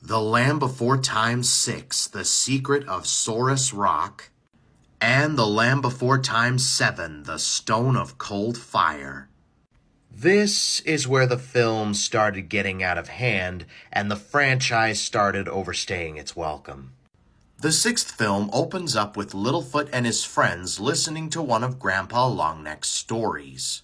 The Land Before Time 6, The Secret of Saurus Rock, and The Land Before Time 7, The Stone of Cold Fire. This is where the film started getting out of hand and the franchise started overstaying its welcome. The sixth film opens up with Littlefoot and his friends listening to one of Grandpa Longneck's stories.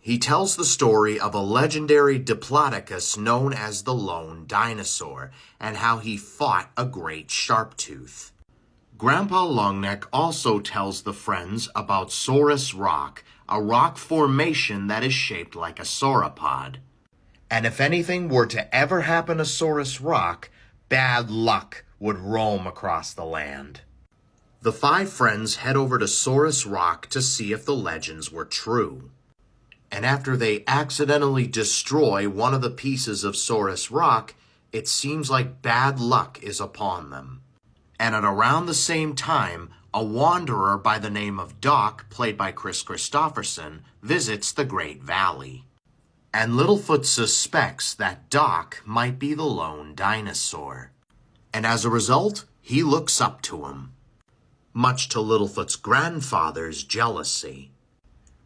He tells the story of a legendary Diplodocus known as the Lone Dinosaur and how he fought a great Sharptooth. Grandpa Longneck also tells the friends about Saurus Rock, a rock formation that is shaped like a sauropod. And if anything were to ever happen to Saurus Rock, bad luck would roam across the land. The five friends head over to Saurus Rock to see if the legends were true. And after they accidentally destroy one of the pieces of Saurus Rock, it seems like bad luck is upon them. And at around the same time, a wanderer by the name of Doc, played by Chris Christopherson, visits the Great Valley. And Littlefoot suspects that Doc might be the lone dinosaur. And as a result, he looks up to him, much to Littlefoot's grandfather's jealousy.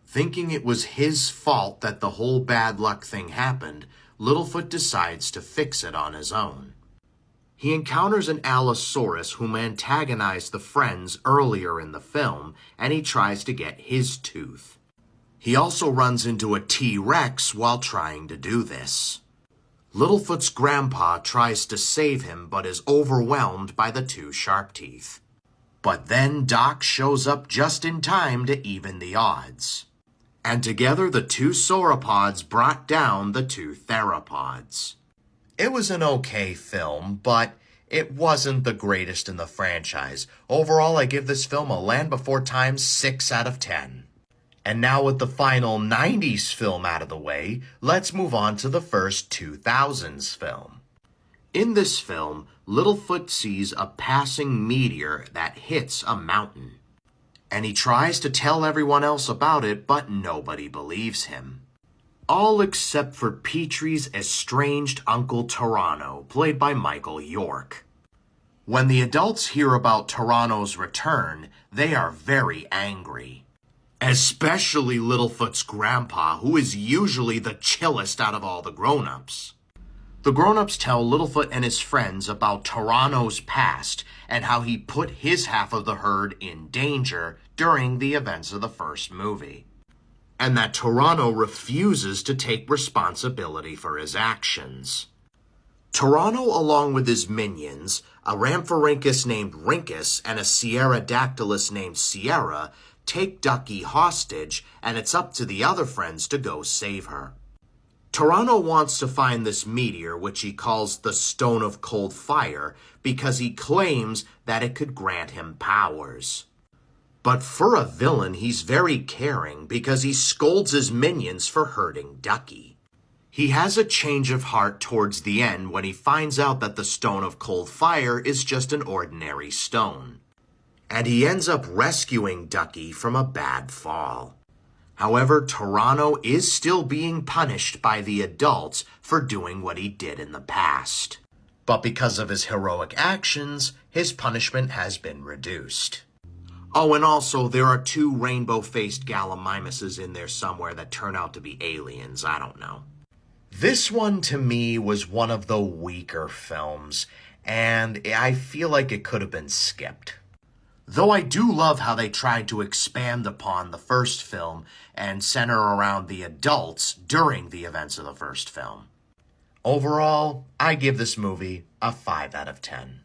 Thinking it was his fault that the whole bad luck thing happened, Littlefoot decides to fix it on his own. He encounters an Allosaurus whom antagonized the friends earlier in the film, and he tries to get his tooth. He also runs into a T-Rex while trying to do this. Littlefoot's grandpa tries to save him but is overwhelmed by the two Sharpteeth. But then Doc shows up just in time to even the odds. And together the two sauropods brought down the two theropods. It was an okay film, but it wasn't the greatest in the franchise. Overall, I give this film a Land Before Time 6 out of 10. And now with the final 90s film out of the way, let's move on to the first 2000s film. In this film, Littlefoot sees a passing meteor that hits a mountain. And he tries to tell everyone else about it, but nobody believes him. All except for Petrie's estranged Uncle Toronto, played by Michael York. When the adults hear about Toronto's return, they are very angry. Especially Littlefoot's grandpa, who is usually the chillest out of all the grown-ups. The grown-ups tell Littlefoot and his friends about Toronto's past and how he put his half of the herd in danger during the events of the first movie. And that Toronto refuses to take responsibility for his actions. Toronto, along with his minions, a Rhamphorhynchus named Rhynchus and a Sierradactylus named Sierra, take Ducky hostage, and it's up to the other friends to go save her. Toronto wants to find this meteor, which he calls the Stone of Cold Fire, because he claims that it could grant him powers. But for a villain, he's very caring because he scolds his minions for hurting Ducky. He has a change of heart towards the end when he finds out that the Stone of Cold Fire is just an ordinary stone. And he ends up rescuing Ducky from a bad fall. However, Toronto is still being punished by the adults for doing what he did in the past. But because of his heroic actions, his punishment has been reduced. Oh, and also, there are two rainbow-faced Gallimimuses in there somewhere that turn out to be aliens. I don't know. This one, to me, was one of the weaker films, and I feel like it could have been skipped. Though I do love how they tried to expand upon the first film and center around the adults during the events of the first film. Overall, I give this movie a 5 out of 10.